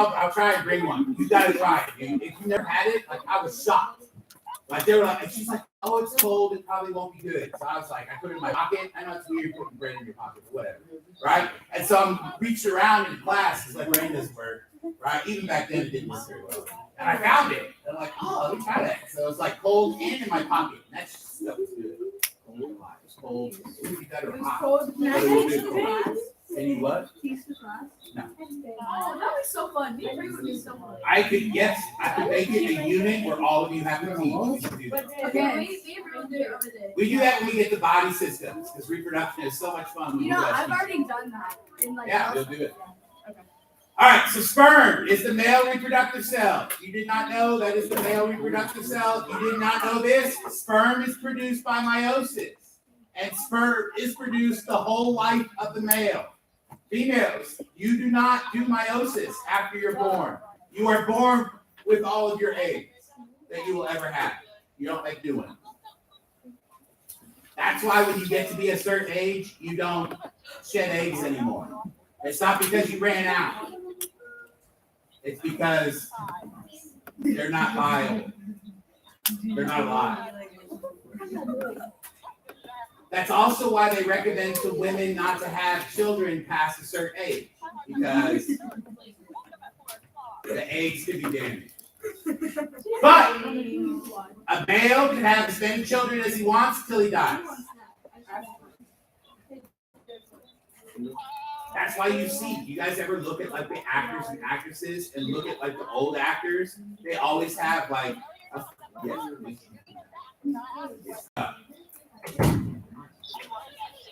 I'll try and bring one. You gotta try it, dude. If you never had it, like I was shocked. Like they were like, and she's like, oh, it's cold. It probably won't be good. So I was like, I put it in my pocket. I know it's weird putting bread in your pocket, but whatever, right? And so I'm reaching around in class. It's like brain doesn't work, right? Even back then, it didn't work very well. And I found it. And I'm like, oh, let me try that. So it's like cold and in my pocket. And that stuff was good. Cold. It would be better hot. And you what? No. Oh, that was so fun. Me and Ray would be so fun. I could make it a unit where all of you have to teach. Okay, me and Ray will do it over there. We do that when we get the body systems because reproduction is so much fun. You know, I've already done that. Yeah, you'll do it. Okay. All right, so sperm is the male reproductive cell. You did not know that is the male reproductive cell. You did not know this. Sperm is produced by meiosis, and sperm is produced the whole life of the male. Females, you do not do meiosis after you're born. You are born with all of your eggs that you will ever have. You don't like doing it. That's why when you get to be a certain age, you don't shed eggs anymore. It's not because you ran out. It's because they're not viable. They're not alive. That's also why they recommend to women not to have children past a certain age, because the eggs could be damaged. But a male can have as many children as he wants until he dies. That's why you guys ever look at like the actors and actresses and look at like the old actors? They always have like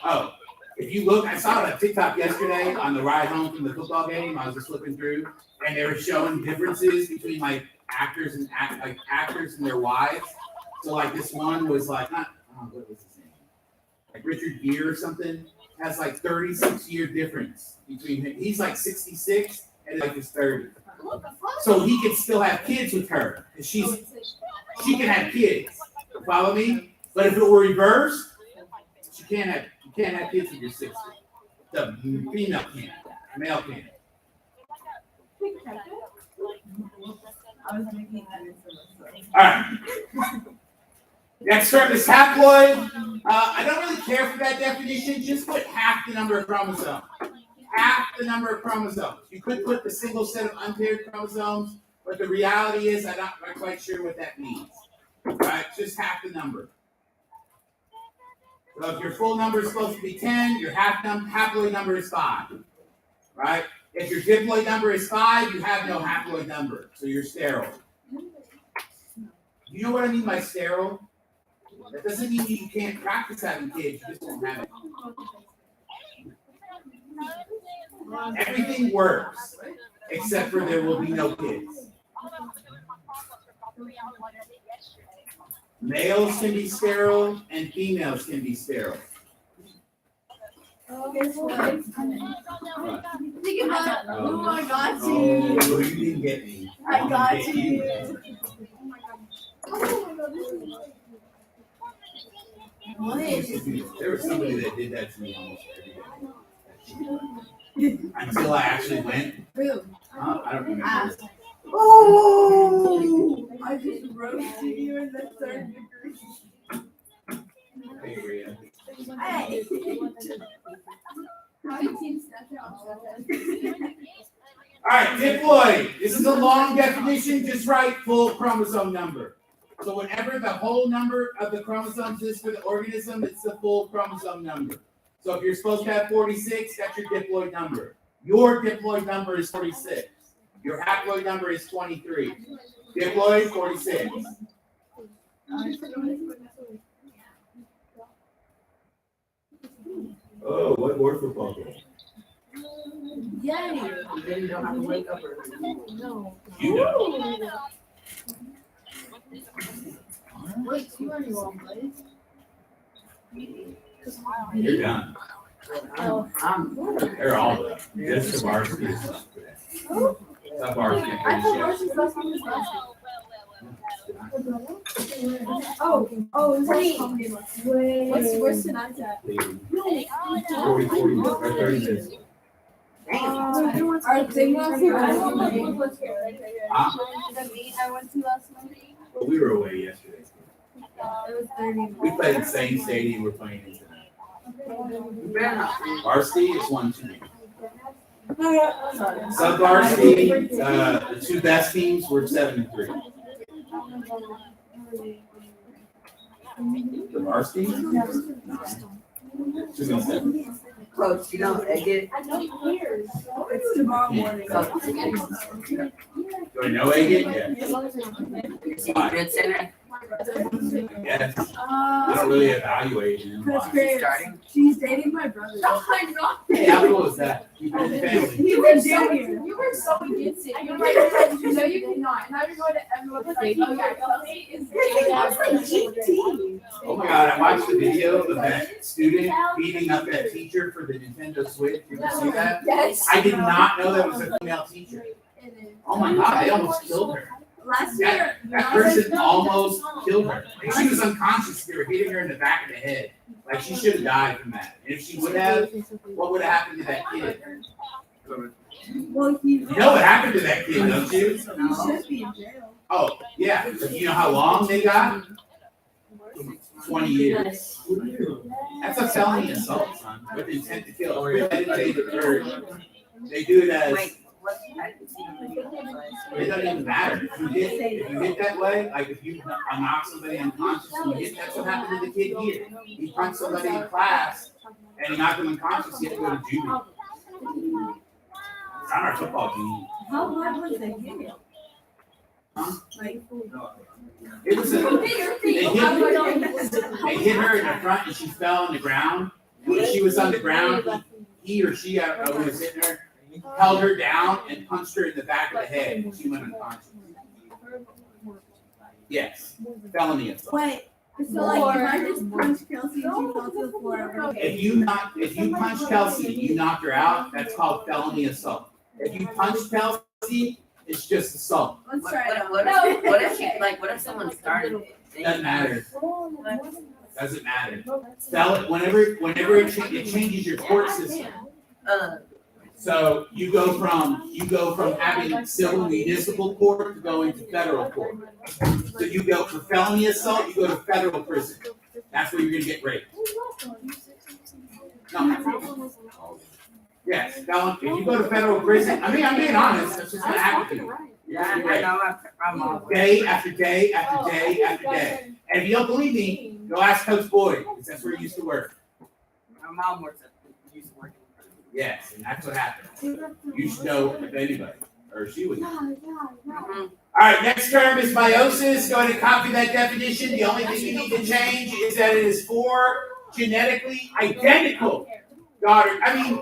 oh, if you look, I saw it on TikTok yesterday on the ride home from the football game. I was just flipping through, and they were showing differences between like actors and actors and their wives. So like this one was like, what was his name? Like Richard Gere or something. Has like 36-year difference between him. He's like 66 and like his 30. So he can still have kids with her. And she can have kids. Follow me? But if it were reversed, you can't have kids with your 60. The female can. Male can. All right. Next term is haploid. I don't really care for that definition. Just put half the number of chromosomes. Half the number of chromosomes. You could put the single set of unpaired chromosomes, but the reality is I'm not quite sure what that means. Right? Just half the number. So if your full number is supposed to be 10, your haploid number is 5. Right? If your diploid number is 5, you have no haploid number, so you're sterile. You know what I mean by sterile? That doesn't mean you can't practice having kids, you just won't have it. Everything works, except for there will be no kids. Males can be sterile and females can be sterile. Oh, I got you. Oh, you didn't get me. I got you. There was somebody that did that to me almost every day. Until I actually went. I don't remember. Oh! I just roasted you in the 3rd degree. Hey, Rhea. Hey! All right, diploid. This is a long definition. Just write full chromosome number. So whatever the whole number of the chromosomes is for the organism, it's the full chromosome number. So if you're supposed to have 46, that's your diploid number. Your diploid number is 46. Your haploid number is 23. Diploid, 46. Oh, what word for football game? Yay! Then you don't have to wake up early. No. You know. Wait, you are your own place. You're done. They're all done. Just the varsity is not today. The varsity. I thought Marcy's last one was last wait. What's tonight's at? 40 minutes or 30 minutes. Our thing was here. Huh? The meet I went to last night. Well, we were away yesterday. It was 30. We played in the same stadium we're playing in tonight. You better not. Varsity is 1-2. Sub varsity, the two best teams were 7-3. The varsity? 2-7. Coach, you don't egg it. It's tomorrow morning. Coach, egg it. Do I know Agate? Yeah. You see Red Center Yes. I don't really evaluate him. That's Why? great. starting? She's dating my brother. Oh my god. Hey, how cool is that? Keep it in the family. He's You were a so junior. you were so against it. You were like, no, you cannot. Now you're going to everyone. Like, oh yeah, Kelsey is. Oh my god, I watched the video of that student beating up that teacher for the Nintendo Switch. Did you see that? Yes. I did not know that was a female teacher. Oh my god, they almost killed her. Last year, That person almost killed her. Like, she was unconscious. They were hitting her in the back of the head. Like she should have died from that. And if she would have, what would have happened to that kid? well, he You know what happened to that kid, don't you? should be in jail. Oh, yeah. But you know how long they got? 20 years. That's a felony assault, son, with intent to kill. Premeditated murder. They do it as, Wait, what? I didn't see the video. it doesn't even matter. If you hit that way, like if you knock somebody unconscious, and you hit, that's what happened to the kid here. He punched somebody in class and he knocked him unconscious, he had to go to juvie. It's on our football team. How hard was the hit? Huh? Like, It was a, they hit her in the front and she fell on the ground. And when she was on the ground, he or she, I don't know who was hitting her, held her down and punched her in the back of the head and she went unconscious. Yes, felony assault. wait. So like, if I just punch Kelsey and she falls to the floor, I'm okay. If you punch Kelsey and you knock her out, that's called felony assault. If you punch Kelsey, it's just assault. Let's try it out. What if she, like, what if someone started it? Doesn't matter. Doesn't matter. Whenever it changes your court system. So you go from having civil municipal court to go into federal court. So you go for felony assault, you go to federal prison. That's where you're gonna get raped. No. Yes, felon, if you go to federal prison, I mean, I'm being honest, that's just gonna happen to you. You're gonna get I raped. know, I'm all. Day after day after day after day. And if you don't believe me, go ask Coach Boyd, because that's where he used to work. My mom works at, used to work in prison. Yes, and that's what happened. You should know if anybody, or she would know. Mhm. All right, next term is meiosis. Go ahead and copy that definition. The only thing you need to change is that it is 4 genetically identical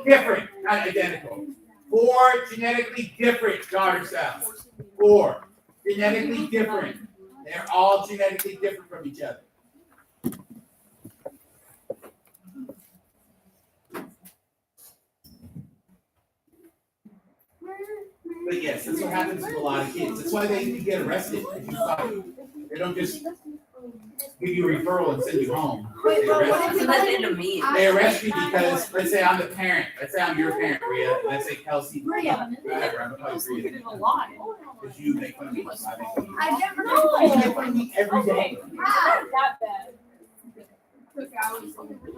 different, not identical. 4 genetically different daughter cells. 4 genetically different. They're all genetically different from each other. But yes, that's what happens with a lot of kids. That's why they get arrested if you fight. They don't just give you a referral and send you home. They arrest you. So that's into me. They arrest you because, let's say I'm the parent. Let's say I'm your parent, Rhea. Let's say Kelsey. Whatever, I'm calling Rhea. Because you make fun of me. I never You make fun of me every day.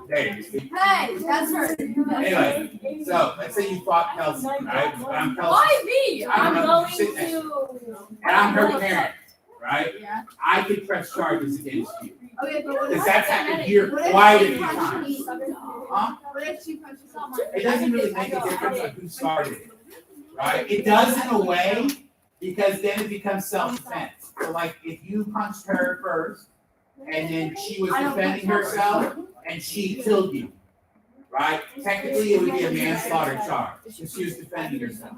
There. Hey, that's her. Anyway, so let's say you fought Kelsey, right? I'm Kelsey. Why me? I I'm don't know, going sit there. to. And I'm her parent, right? Yeah. I could press charges against you. Okay, but what Because if that's happened here what if quite a she few punches times. me? Huh? What if she punches someone? It doesn't really make a difference on who started it, right? It does in a way, because then it becomes self-defense. So like, if you punched her first, and then she was defending herself, and she killed you, right? Technically, it would be a manslaughter charge, because she was defending herself.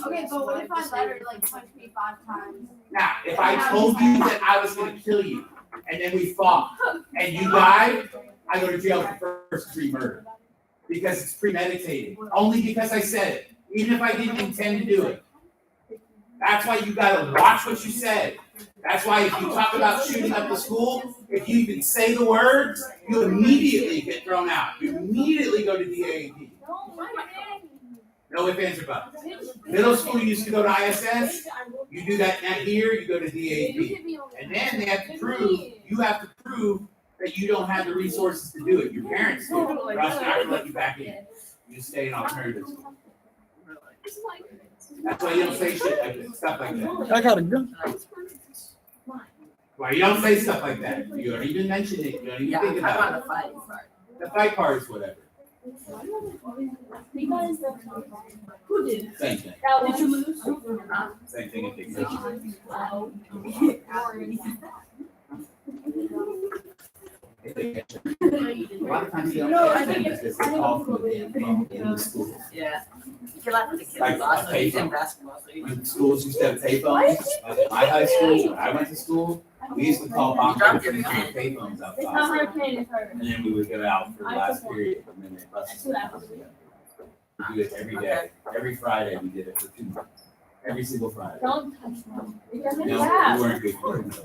Okay, but what if I let her like punch me 5 times? Now, if I told you that I was gonna kill you, and then we fought, and you died, I go to jail for first-degree murder. Because it's premeditated, only because I said it, even if I didn't intend to do it. That's why you gotta watch what you said. That's why if you talk about shooting up the school, if you even say the words, you immediately get thrown out. You immediately go to DAAD. No ifs, ands, or buts. Middle school, you used to go to ISS. You do that now here, you go to DAP. And then they have to prove, you have to prove that you don't have the resources to do it. Your parents do. Or else they're not gonna let you back in. You stay in alternative school. That's why you don't say shit like this, stuff like that. I gotta go. Why you don't say stuff like that? You don't even mention it, you don't even Yeah, think I about want to fight. it. The fight part is whatever. Who did? Same thing. Did you lose? Same thing in dictation. A lot of times you don't No, catch I them think because they call from the damn phone in the school. Yeah. You can laugh at the kids. Like, Also, okay. he's in basketball, so you When schools used to have payphones, like in my high school, when I went to school, we used to call bombers and have payphones outside. And then we would go out for the last period and then they bust us. We do it every day. Every Friday we did it for 2 months. Every single Friday. Don't touch them. Because No, it's we bad. weren't good for it.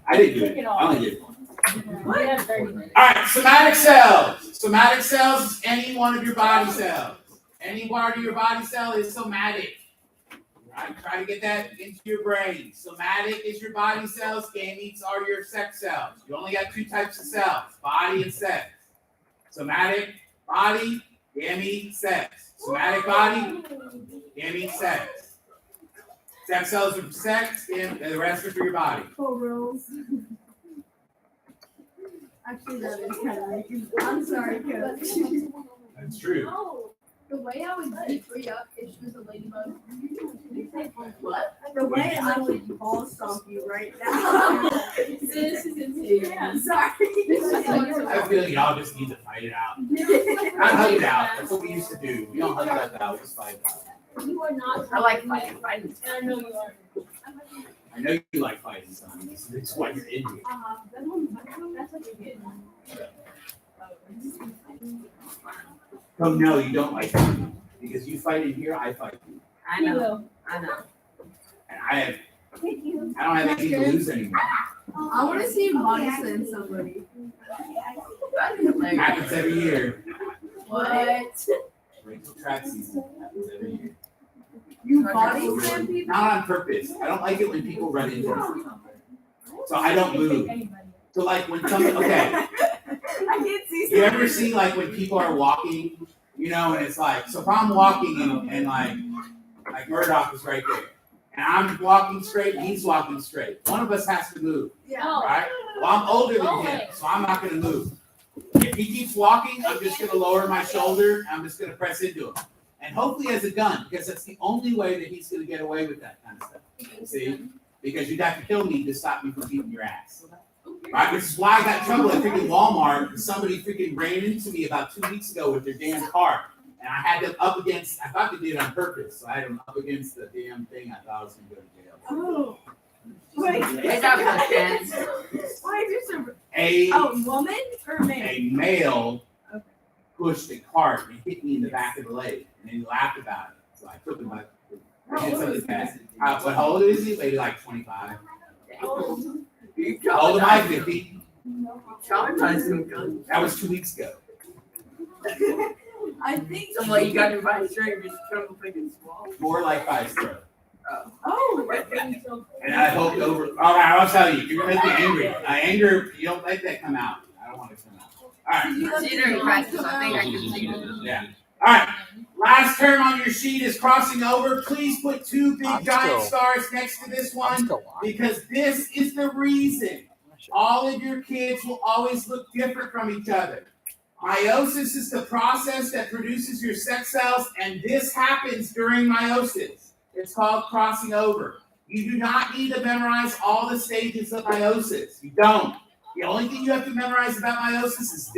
I didn't do it. I only did it once. We have 30 minutes. All right, somatic cells. Somatic cells is any one of your body cells. Any part of your body cell is somatic. Right? Try to get that into your brain. Somatic is your body cells. Gametes are your sex cells. You only got 2 types of cells, body and sex. Somatic, body, gamete, sex. Somatic body, gamete, sex. Sex cells are for sex, and the rest are for your body. rules. Actually, that is kind of making. I'm sorry, Coach. That's true. No, the way I would beat Free up if she was a ladybug. What? The way I would ball stomp you right now. This is insane. Yeah, sorry. I have a feeling y'all just need to fight it out. Not hug it out. That's what we used to do. We don't hug it out. We just fight it out. You are not. I like fighting. Fighting. And I know you are. I know you like fighting, son. It's why you're in here. That's what you get. Oh, no, you don't like fighting. Because you fight in here, I fight you. I know. I know. And I don't have anything to lose anymore. I want to see body slam somebody. Happens every year. What? Rachel track season happens every year. You body slam people? Not on purpose. I don't like it when people run into me. So I don't move. So like when somebody, okay, I can't see. you ever see like when people are walking, you know, and it's like, so if I'm walking and like Murdoch is right there. And I'm walking straight, and he's walking straight. One of us has to move, Yeah. right? Well, I'm older than him, so I'm not gonna move. If he keeps walking, I'm just gonna lower my shoulder, and I'm just gonna press into him. And hopefully as a gun, because that's the only way that he's gonna get away with that kind of stuff. See? Because you'd have to kill me to stop me from beating your ass. Right? Which is why I got in trouble at freaking Walmart, because somebody freaking ran into me about 2 weeks ago with their damn car. And I had them up against, I thought they did it on purpose, so I had them up against the damn thing. I thought I was gonna go to jail. Oh. Wait. They got my kids. Why is this A, a woman or man? a male Okay. pushed a cart and hit me in the back of the leg, and then he laughed about it. So I took him like, hands up his back. How old is he? Maybe like 25. You How old am I? traumatized him. 50? Traumatized him, good. That was 2 weeks ago. I think. So what, you got to buy a string, just come freaking small. More like 5 stroke. Oh. And I hoped over. All right, I'll tell you. You're gonna make me angry. Anger, you don't let that come out. I don't want it to come out. All right. See, they're in practice. I think I can see it. Yeah. All right. Last term on your sheet is crossing over. Please put 2 big giant stars next to this one, because this is the reason all of your kids will always look different from each other. Meiosis is the process that produces your sex cells, and this happens during meiosis. It's called crossing over. You do not need to memorize all the stages of meiosis. You don't. The only thing you have to memorize about meiosis is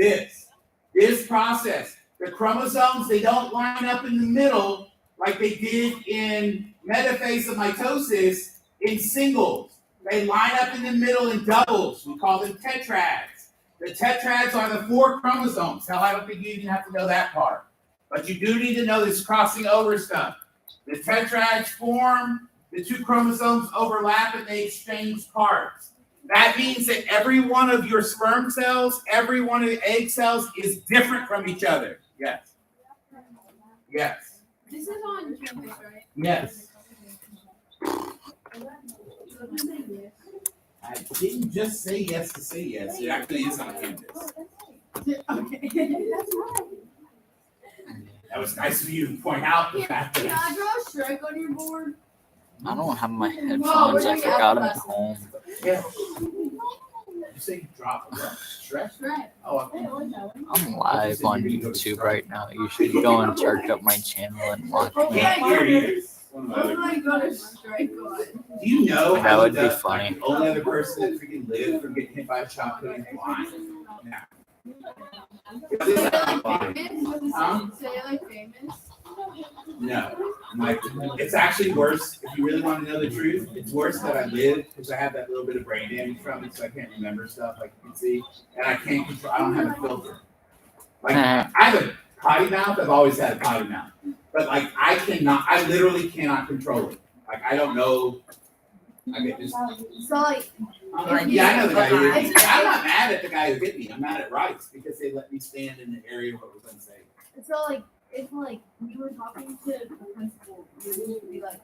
this process. The chromosomes, they don't line up in the middle like they did in metaphase of mitosis in singles. They line up in the middle in doubles. We call them tetrads. The tetrads are the 4 chromosomes. Hell, I don't think you even have to know that part. But you do need to know this crossing over stuff. The tetrads form, the 2 chromosomes overlap, and they exchange parts. That means that every one of your sperm cells, every one of the egg cells is different from each other. Yes. Yes. This is on campus, right? Yes. I didn't just say yes to say yes. It actually is on campus. Okay. That's right. That was nice of you to point out the fact Can I that. draw a strike on your board? I don't have my Whoa, headphones. we're I doing forgot them at alphabet. home. Yeah. You say drop what? Stretch? Strike. Oh, I'm live on YouTube right now. You should go and search up my channel and watch I me. can't hear either. One of What the am I gonna strike on? Do you know That how would be the funny. like, only other person that freaking lived from getting hit by a shotgun is blind? Now. So you're like Blind. famous? Huh? So you're like famous? No, like it's actually worse. If you really want to know the truth, it's worse that I live because I have that little bit of brain damage from it, so I can't remember stuff like you can see, and I can't control. I don't have a filter. Like I have a potty mouth. I've always had a potty mouth, but like I cannot. I literally cannot control it. Like I don't know. I get just. So like, Yeah, I know the guy who hit me. I'm not mad at the guy who hit me. I'm mad at Rice because they let me stand in the area where it was unsafe. so like, if like you were talking to the principal, you would be like,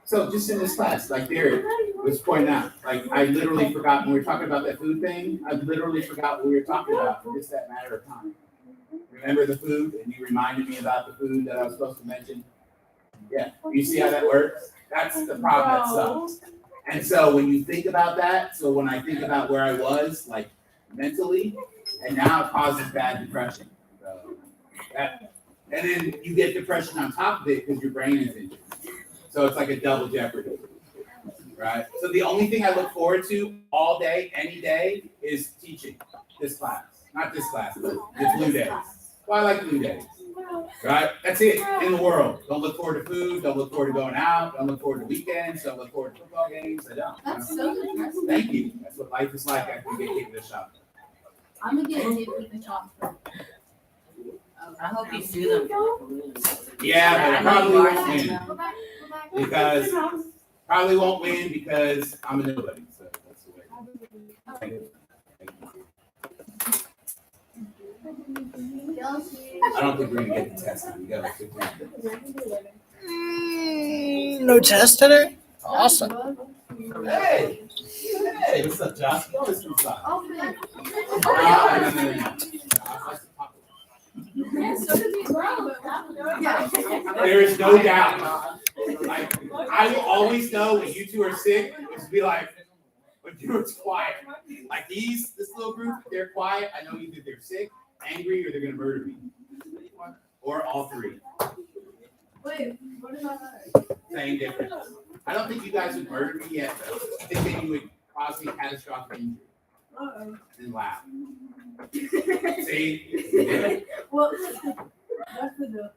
So just in this class, like there was pointing out, like I literally forgot when we were talking about that food thing. I literally forgot what we were talking about for just that matter of time. Remember the food, and you reminded me about the food that I was supposed to mention. Yeah, you see how that works? That's the problem that sucks. And so when you think about that, so when I think about where I was, like mentally, and now it causes bad depression. So that, and then you get depression on top of it because your brain is injured. So it's like a double jeopardy, right? So the only thing I look forward to all day, any day, is teaching this class. Not this class, but the Blue Days. Well, I like Blue Days, right? That's it in the world. Don't look forward to food. Don't look forward to going out. Don't look forward to weekends. Don't look forward to football games. I don't. that's so depressing. Thank you. That's what life is like after you get hit with a shot. I'm gonna get hit with the chop. I hope you sue them. Yeah, but I probably won't win Go back, because probably won't win because I'm a nobody. So that's the way. Thank you. I don't think we're gonna get the test when we go. No test today? Awesome. Hey! Hey, what's up, Josh? You always come by. Open. No. Yeah, so did we grow. Yeah. There is no doubt. Like, I will always know when you two are sick, is be like, when you're quiet. Like this little group, they're quiet. I know either they're sick, angry, or they're gonna murder me. Or all three. Wait, what about others? Same difference. I don't think you guys would murder me yet, though. I think that you would cause me catastrophic injury. Uh-oh. And laugh. See? Yeah. Well, what's the deal?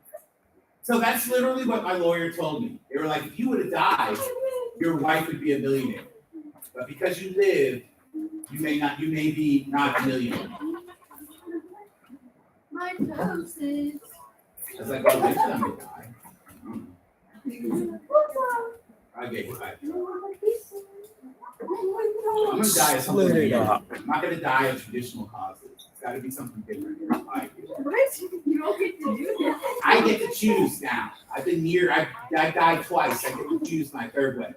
So that's literally what my lawyer told me. They were like, if you would have died, your wife would be a millionaire. But because you lived, you may be not a millionaire. My toast is. I was like, well, eventually I'm gonna die. I get you back. I'm gonna die of something weird. I'm not gonna die of traditional causes. It's gotta be something different. Like, What? You don't get to do that. I get to choose now. I've been near, I died twice. I get to choose my third way.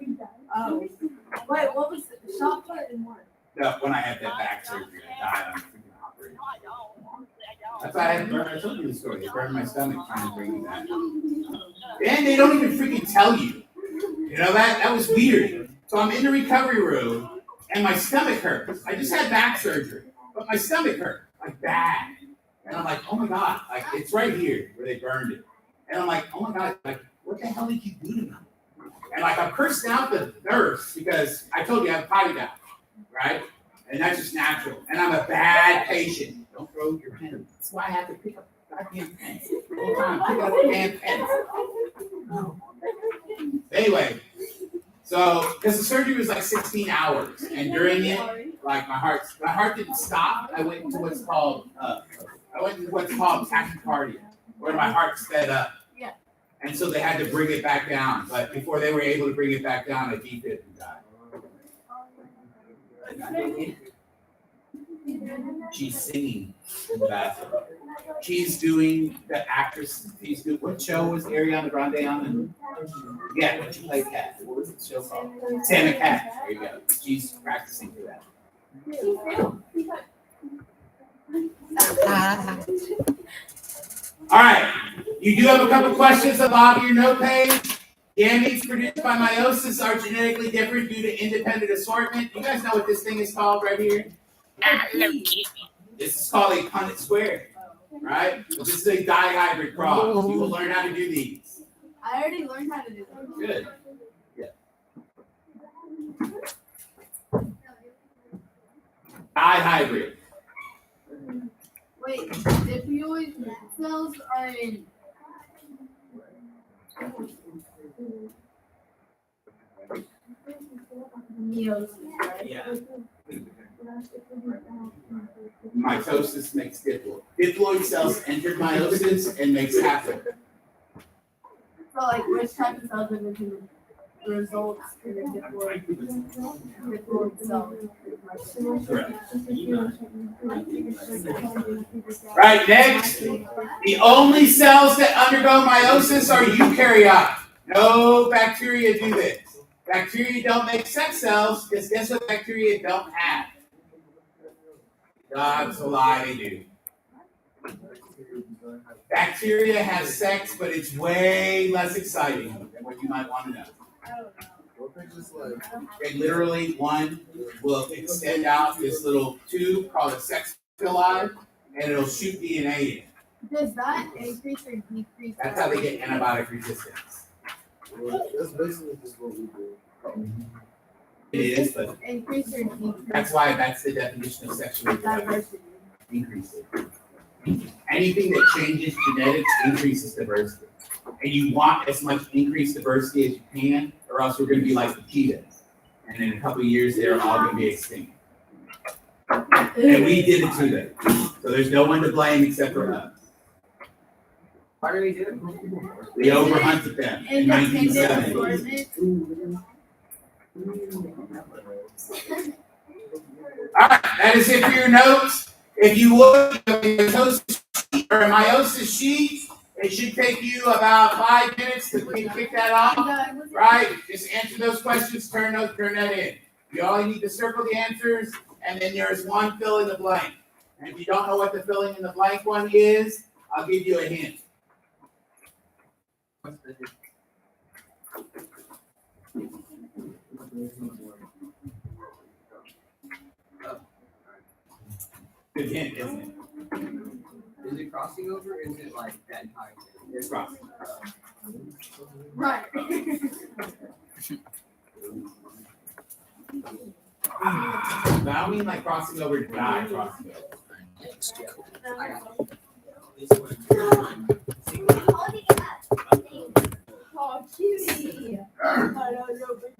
Oh. Wait, what was the shot put and what? When I had that back surgery, I died on freaking operation. That's why I had burned, I told you the story. They burned my stomach trying to bring me back. And they don't even freaking tell you. You know that? That was weird. So I'm in the recovery room and my stomach hurts. I just had back surgery, but my stomach hurt, like bad. And I'm like, oh my God, like it's right here where they burned it. And I'm like, oh my God, like what the hell did you do to me? And like I'm cursing out the nurse because I told you I have potty mouth, right? And that's just natural. And I'm a bad patient. Don't throw your pen. That's why I have to pick up goddamn pens. The whole time, pick up damn pens. Anyway, so because the surgery was like 16 hours, and during it, like my heart didn't stop. I went into what's called tachycardia, where my heart sped up. Yeah. And so they had to bring it back down. But before they were able to bring it back down, I defib and died. She's singing in the bathroom. She's doing the actress. She's doing what show was Ariana Grande on? Yeah, when she played Cat. What was the show called? Santa Cat. There you go. She's practicing for that. All right. You do have a couple questions at the bottom of your note page. Gametes produced by meiosis are genetically different due to independent assortment. You guys know what this thing is called right here? This is called a Punnett square, right? This is a dihybrid cross. You will learn how to do these. I already learned how to do that. Good. Yeah. Dihybrid. Wait, if you cells are in. Meiosis, right? Yeah. Mitosis makes diploid. Diploid cells enter meiosis and makes haploid. So like which type of cells are the results in the diploid cells? Correct. Right, next. The only cells that undergo meiosis are eukaryote. No bacteria do this. Bacteria don't make sex cells because guess what bacteria don't have? God's a lie, they do. Bacteria have sex, but it's way less exciting than what you might want to know. They literally, one will extend out this little tube called a sex villi, and it'll shoot DNA in. Does that increase or decrease? That's how they get antibiotic resistance. That's basically just what we do. It is, but Increase or decrease that's why that's the definition of sexual reproduction. diversity? Increase it. Anything that changes genetics increases diversity. And you want as much increased diversity as you can, or else we're going to be like the cheetahs. And in a couple of years, they're all going to be extinct. And we did it to them. So there's no one to blame except for us. Why do we do it? We overhunted them in 1970. All right, that is it for your notes. If you would, a meiosis sheet, it should take you about 5 minutes to kick that off. Right? Just answer those questions, turn that in. You only need to circle the answers, and then there's one fill in the blank. And if you don't know what the filling in the blank one is, I'll give you a hint. Good hint, isn't it? Is it crossing over or is it like that entire thing? It's crossing. Right. But I don't mean like crossing over to die, crossing over. Oh, cutie. I don't know, but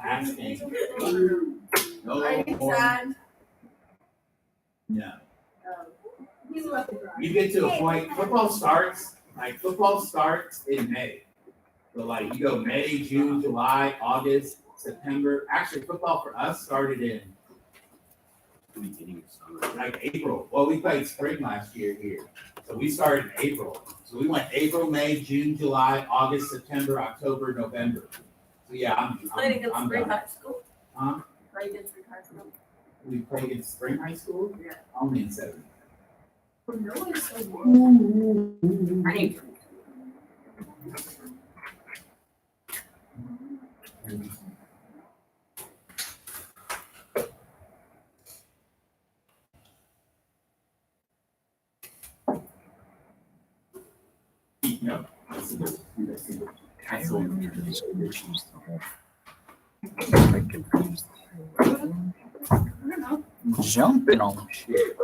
Asking. No are you more. sad? No. He's about to cry. You get to a point, football starts in May. So like you go May, June, July, August, September. Actually, football for us started in like April. Well, we played spring last year here. So we started in April. So we went April, May, June, July, August, September, October, November. So yeah, I'm done. high school. Huh? Played against spring high school. We played against spring high school? Yeah. Only in 7. I need No. Jumping on shit.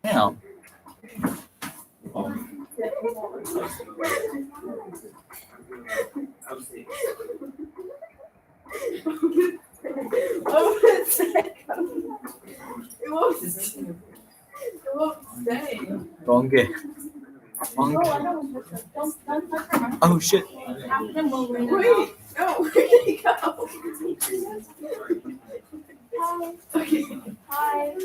Damn. Oh, it's it won't stay. It won't stay. Don't get. Oh shit. Wait, no, where did he go? Okay. Hi.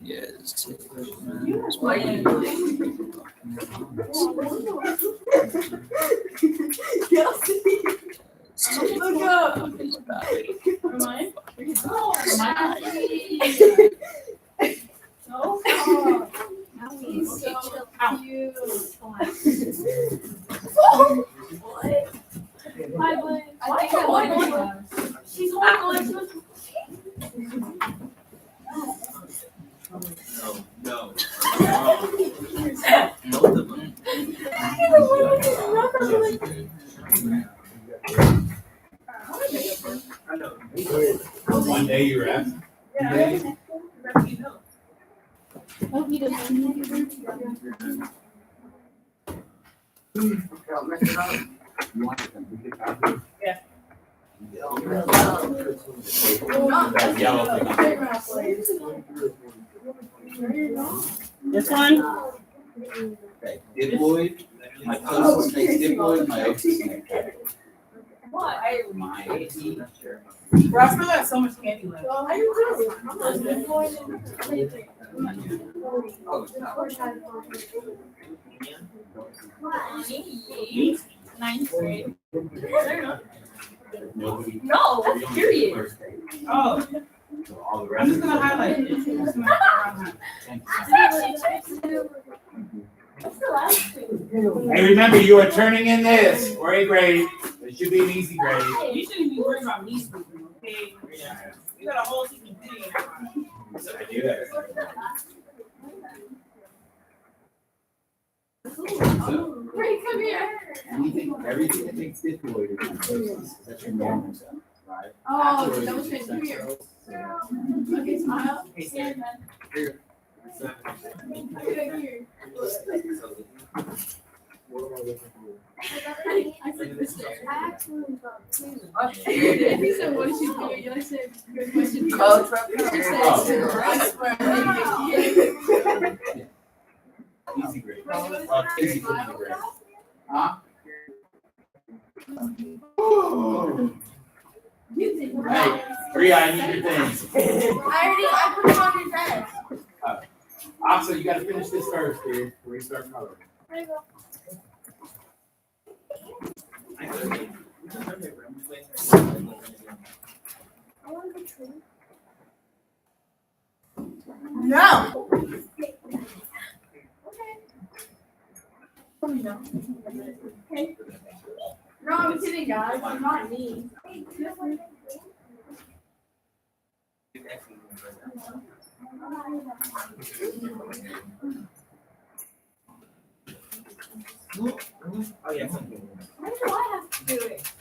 Yes. Look up. No. He's so cute. Hi, Blaine. I think I like her. She's holding on to No. I know. One day you rest. hope he doesn't. Don't mess it up. That yellow thing. This one? Okay, diploid, my closest snake's diploid, my ocean snake. What? My AT, Bro, I still got so much candy left. I do too. I'm not Ninth grade. nobody. No, that's period. Oh, So all the I'm rest just of gonna them. highlight it. I'm just gonna highlight What's the last thing? Hey, remember, you are turning in this for a grade. It should be an easy grade. it. You shouldn't be worried about me speaking, okay? You got a whole season video in that one. I do that. So Ray, come here. everything that takes diploid is my closest, that's your normal cell, right? Oh, Afterwards, that was it's good. Come here. cells. Okay, smile. Hey, Stand then. Here. What am I looking for? I said this there. Upstairs. He said, what did you do? I said, good question. Oh, She said, Oh. I swear, I didn't get it. Easy grade. Easy for me to grade. Huh? Hey, Rhea, I need your things. I put it on your desk. Also, you gotta finish this first, dude, before we start coloring. No. No, I'm kidding, guys. I'm not me. Oh, yeah. Why do I have to do it?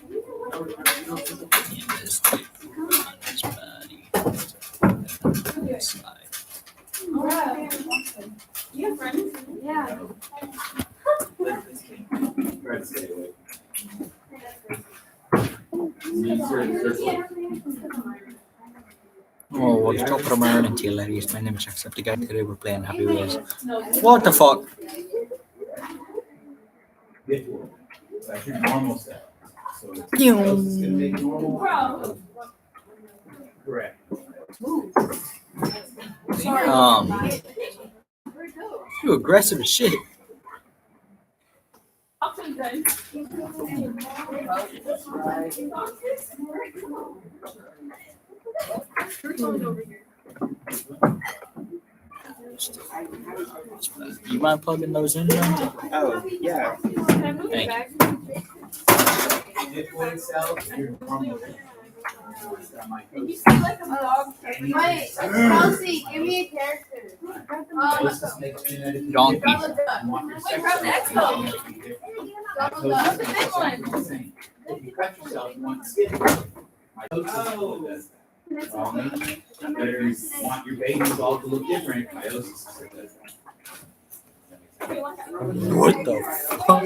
You have friends? Yeah. Try to stay away. Oh, what's up from Ireland till ladies? My name is Jacksepticeye. Today we're playing Happy Wheels. What the fuck? Diploid. That's your normal cell. So it's closest to make normal. Bro. Correct. You aggressive as shit. Option done. You mind plugging those in? Man? Oh, yeah. Thank you. Diploid cell, your normal cell. Did you see like a dog? Wait, Kelsey, give me a character. Closest makes genetic- Donkey. Double duck. You want your Wait, sex grab the cells to Expo. be genetically different. Double duck. The big one. If you cut yourself, you want the skin. Mitosis does that. All me. Better you want your babies all to look different. Meiosis does that. What the fuck?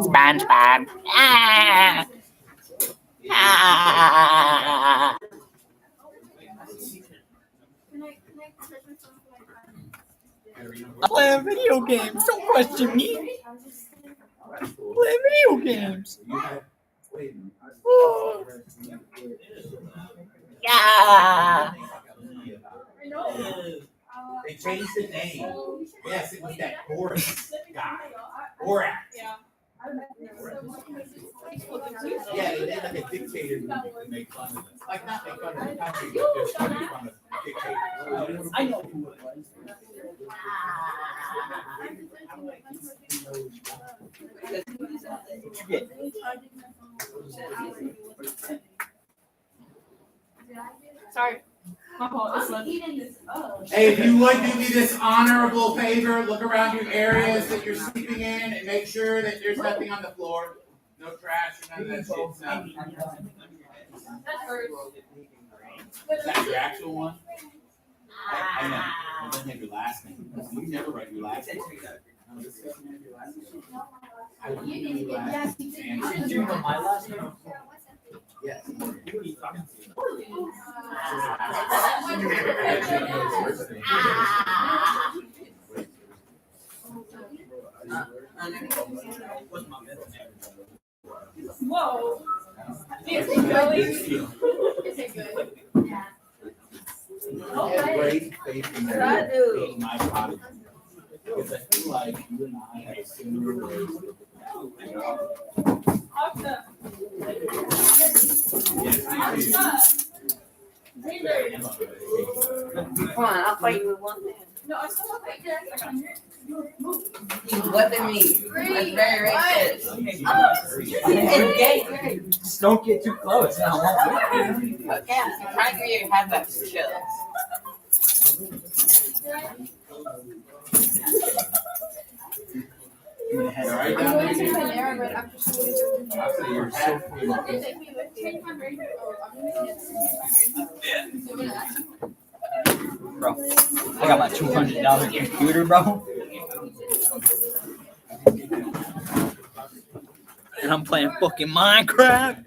SpongeBob. Ah! Ah! I'm playing video games. Don't question me. Playing video games. You have, wait a minute. Oh. Yeah. I know. They changed the name. Yes, it was that Boris guy. Borat. Yeah. Yeah, they did like a dictator movie to make fun of it. Like not make fun of the country, but just make fun of dictators. I know who it was. Sorry. My fault. It's left. Hey, if you would do me this honorable favor, look around your areas that you're sleeping in and make sure that there's nothing on the floor. No trash or none of that shit. That's hers. Is that your actual one? I know. It doesn't have your last name. You never write your last name. No, this doesn't have your last name. I want you to do your last name. Did you know my last name? Yes. Whoa. Is it really? Is it good? I have great faith in That dude. being my product. Because I feel like you and I have similar ways of Awesome. Yes, we do. Come on, I'll fight you with one hand. No, I still have it. You whipping me. Great. That's very racist. It's gay. Just don't get too close. I won't do it. Okay, I'm trying to get your head back to chill. All right, I'm down going to there. Panera right after school. I'll say you're so free. Take my drink. Oh, I'm gonna get some. Bro, I got my $200 computer, bro. And I'm playing fucking Minecraft.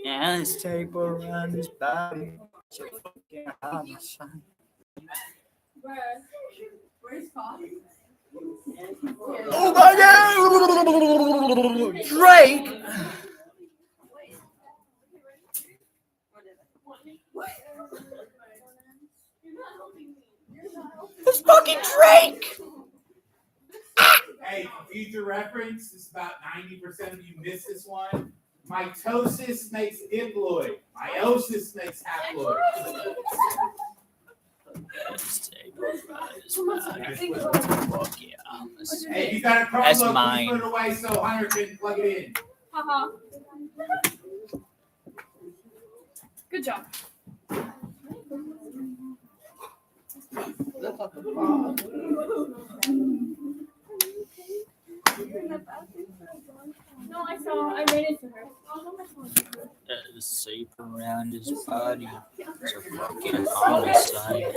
And it's tape around his body. So fucking homicide. Where's coffee? Oh my god! Drake! It's fucking Drake! Hey, for future reference, this is about 90% of you missed this one. Mitosis makes diploid. Meiosis makes haploid. It's tape around his body. Fuck yeah, homicide. Hey, if you got a That's Chromebook, mine. please put it away so Hunter can plug it in. Haha. Good job. No, I saw. I ran into her. It's tape around his body. It's a fucking homicide.